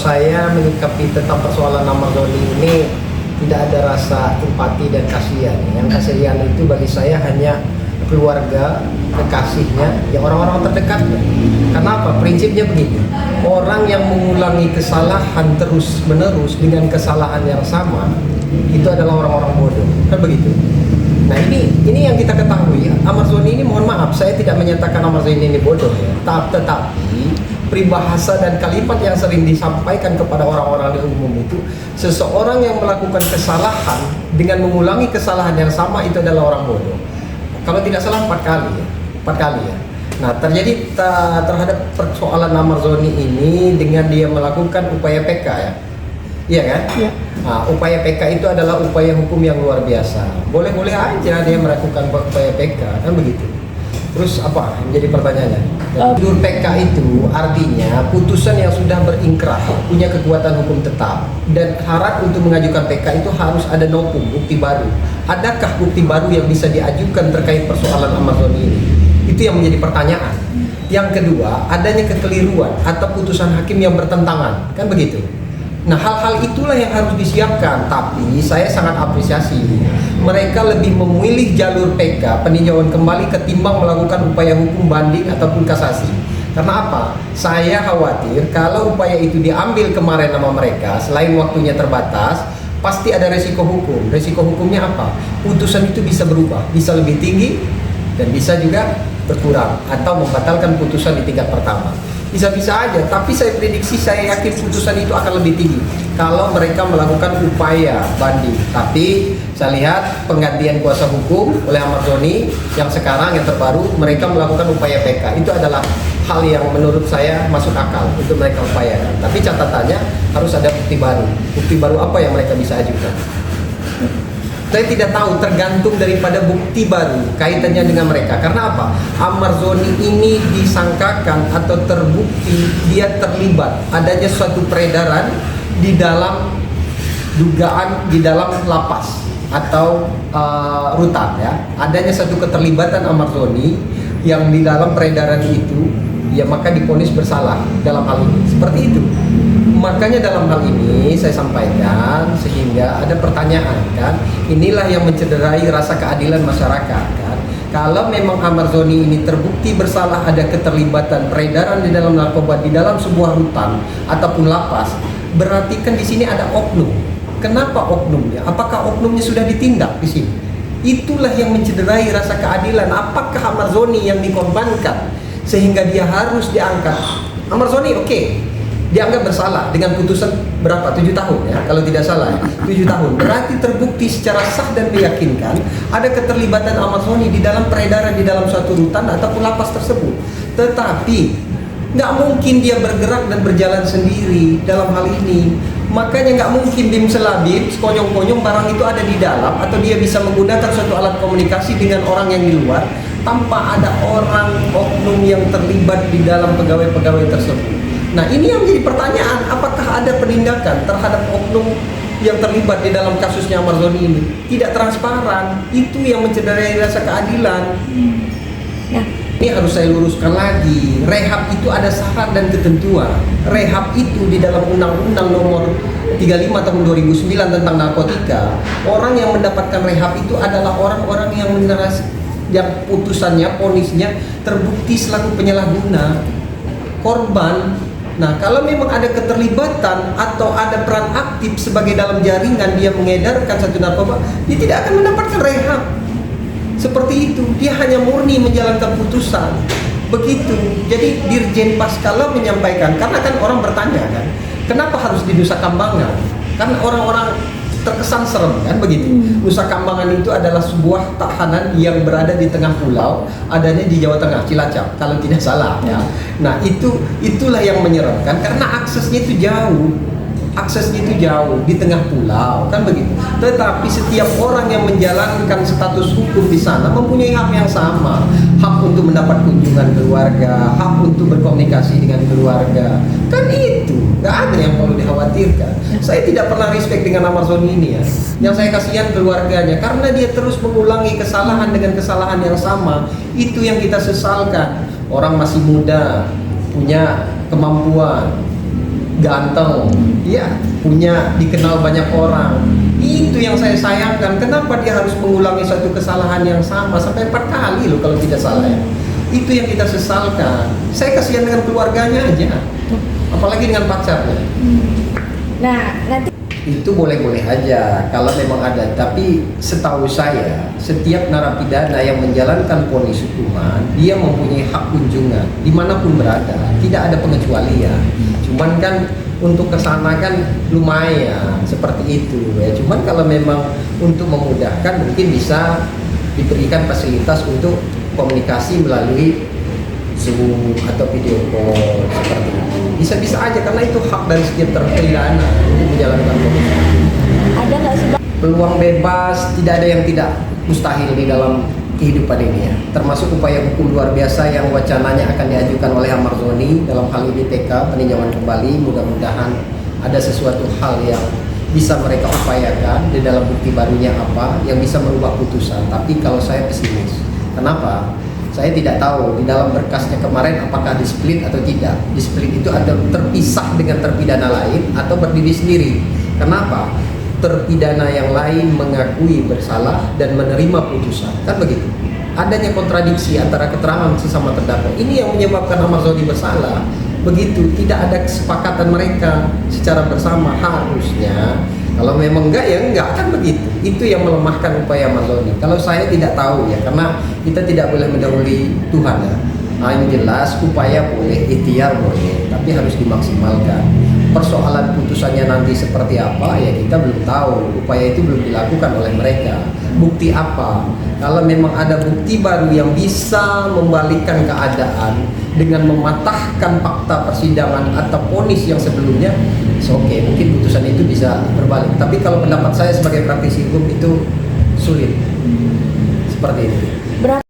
saya menyikapi tentang persoalan Amazoni ini tidak ada rasa empati dan kasihan. Yang kasihan itu bagi saya hanya keluarga, kekasihnya, ya orang-orang terdekatnya. Kenapa? Prinsipnya begini, orang yang mengulangi kesalahan terus-menerus dengan kesalahan yang sama, itu adalah orang-orang bodoh, kan begitu? Nah ini yang kita ketahui ya. Amazoni ini, mohon maaf, saya tidak menyatakan Amazoni ini bodoh ya. Tetapi peribahasa dan kalimat yang sering disampaikan kepada orang-orang di umum itu, seseorang yang melakukan kesalahan dengan mengulangi kesalahan yang sama itu adalah orang bodoh. Kalau tidak salah 4 kali ya. Nah, terjadi terhadap persoalan Amazoni ini dengan dia melakukan upaya PK ya. Iya kan? Ya. Nah, upaya PK itu adalah upaya hukum yang luar biasa. Boleh-boleh aja dia melakukan upaya PK, kan begitu. Terus apa menjadi pertanyaannya? Judul PK itu artinya putusan yang sudah beringkrah, punya kekuatan hukum tetap, dan syarat untuk mengajukan PK itu harus ada novum, bukti baru. Adakah bukti baru yang bisa diajukan terkait persoalan Amazoni ini? Itu yang menjadi pertanyaan. Yang kedua, adanya kekeliruan atau putusan hakim yang bertentangan, kan begitu? Nah, hal-hal itulah yang harus disiapkan. Tapi saya sangat apresiasi mereka lebih memilih jalur PK, peninjauan kembali, ketimbang melakukan upaya hukum banding ataupun kasasi. Karena apa? Saya khawatir kalau upaya itu diambil kemarin sama mereka, selain waktunya terbatas, pasti ada resiko hukum. Resiko hukumnya apa? Putusan itu bisa berubah, bisa lebih tinggi dan bisa juga berkurang atau membatalkan putusan di tingkat pertama. Bisa-bisa aja, tapi saya prediksi, saya yakin putusan itu akan lebih tinggi kalau mereka melakukan upaya banding. Tapi saya lihat penggantian kuasa hukum oleh Amazoni yang sekarang, yang terbaru, mereka melakukan upaya PK. Itu adalah hal yang menurut saya masuk akal untuk mereka upayakan. Tapi catatannya harus ada bukti baru. Bukti baru apa yang mereka bisa ajukan? Saya tidak tahu, tergantung daripada bukti baru kaitannya dengan mereka. Karena apa? Amazoni ini disangkakan atau terbukti dia terlibat adanya suatu peredaran di dalam dugaan di dalam lapas atau rutan ya. Adanya satu keterlibatan Amazoni yang di dalam peredaran itu, ya maka divonis bersalah dalam hal ini. Seperti itu. Makanya dalam hal ini saya sampaikan sehingga ada pertanyaan kan, inilah yang mencederai rasa keadilan masyarakat kan. Kalau memang Amazoni ini terbukti bersalah ada keterlibatan peredaran di dalam narkoba di dalam sebuah rutan ataupun lapas, berarti kan di sini ada oknum. Kenapa oknumnya? Apakah oknumnya sudah ditindak di sini? Itulah yang mencederai rasa keadilan. Apakah Amazoni yang dikorbankan sehingga dia harus diangkat? Amazoni oke, dianggap bersalah dengan putusan berapa? 7 tahun ya, kalau tidak salah ya, 7 tahun. Berarti terbukti secara sah dan meyakinkan ada keterlibatan Amazoni di dalam peredaran di dalam suatu rutan ataupun lapas tersebut. Tetapi nggak mungkin dia bergerak dan berjalan sendiri dalam hal ini. Makanya nggak mungkin bim selabim, sekonyong-konyong barang itu ada di dalam, atau dia bisa menggunakan suatu alat komunikasi dengan orang yang di luar tanpa ada orang oknum yang terlibat di dalam pegawai-pegawai tersebut. Nah, ini yang menjadi pertanyaan, apakah ada penindakan terhadap oknum yang terlibat di dalam kasusnya Amazoni ini? Tidak transparan, itu yang mencederai rasa keadilan. Ya. Ini harus saya luruskan lagi, rehab itu ada syarat dan ketentuan. Rehab itu di dalam Undang-Undang Nomor 35 tahun 2009 tentang narkotika, orang yang mendapatkan rehab itu adalah orang-orang yang putusannya, vonisnya terbukti selaku penyalahguna, korban. Nah, kalau memang ada keterlibatan atau ada peran aktif sebagai dalam jaringan dia mengedarkan satu narkoba, dia tidak akan mendapatkan rehab. Seperti itu, dia hanya murni menjalankan putusan. Begitu. Jadi Dirjen Paskala menyampaikan, karena kan orang bertanya kan, kenapa harus di Nusa Kambangan? Kan orang-orang terkesan serem kan begitu. Nusa Kambangan itu adalah sebuah tahanan yang berada di tengah pulau, adanya di Jawa Tengah, Cilacap kalau tidak salah ya. Nah, itulah yang menyeramkan karena aksesnya itu jauh. Di tengah pulau kan begitu. Tetapi setiap orang yang menjalankan status hukum di sana mempunyai hak yang sama, hak untuk mendapat kunjungan keluarga, hak untuk berkomunikasi dengan keluarga. Kan itu nggak ada yang perlu dikhawatirkan. Saya tidak pernah respect dengan Amazoni ini ya. Yang saya kasihan keluarganya karena dia terus mengulangi kesalahan dengan kesalahan yang sama. Itu yang kita sesalkan. Orang masih muda, punya kemampuan, ganteng, ya punya dikenal banyak orang. Itu yang saya sayangkan. Kenapa dia harus mengulangi satu kesalahan yang sama sampai 4 kali loh kalau tidak salah ya. Itu yang kita sesalkan. Saya kasihan dengan keluarganya aja, apalagi dengan pacarnya. Nah, nanti Itu boleh-boleh aja kalau memang ada, tapi setahu saya setiap narapidana yang menjalankan vonis hukuman dia mempunyai hak kunjungan dimanapun berada, tidak ada pengecualian. Cuman kan untuk kesana kan lumayan seperti itu ya. Cuman kalau memang untuk memudahkan mungkin bisa diberikan fasilitas untuk komunikasi melalui Zoom atau video call seperti itu. Bisa-bisa aja karena itu hak dari setiap terpidana untuk menjalankan vonis. ada nggak sih Bang? Peluang bebas tidak ada yang tidak mustahil di dalam kehidupan ini ya. Termasuk upaya hukum luar biasa yang wacananya akan diajukan oleh Amarzoni dalam hal ini TK peninjauan kembali. Mudah-mudahan ada sesuatu hal yang bisa mereka upayakan di dalam bukti barunya apa yang bisa merubah putusan. Tapi kalau saya pesimis. Kenapa? Saya tidak tahu di dalam berkasnya kemarin apakah di-split atau tidak. Di-split itu ada terpisah dengan terpidana lain atau berdiri sendiri. Kenapa? Terpidana yang lain mengakui bersalah dan menerima putusan. Kan begitu. Adanya kontradiksi antara keterangan sesama terdakwa. Ini yang menyebabkan Amarzoni bersalah. Begitu, tidak ada kesepakatan mereka secara bersama. Harusnya kalau memang enggak ya enggak, kan begitu. Itu yang melemahkan upaya Amarzoni. Kalau saya tidak tahu ya, karena kita tidak boleh mendahului Tuhan ya. Nah, yang jelas upaya boleh, ikhtiar boleh, tapi harus dimaksimalkan. Persoalan putusannya nanti seperti apa ya kita belum tahu. Upaya itu belum dilakukan oleh mereka. Bukti apa? Kalau memang ada bukti baru yang bisa membalikkan keadaan dengan mematahkan fakta persidangan atau vonis yang sebelumnya, oke, mungkin putusan itu bisa berbalik. Tapi kalau pendapat saya sebagai praktisi hukum itu sulit seperti itu. Berarti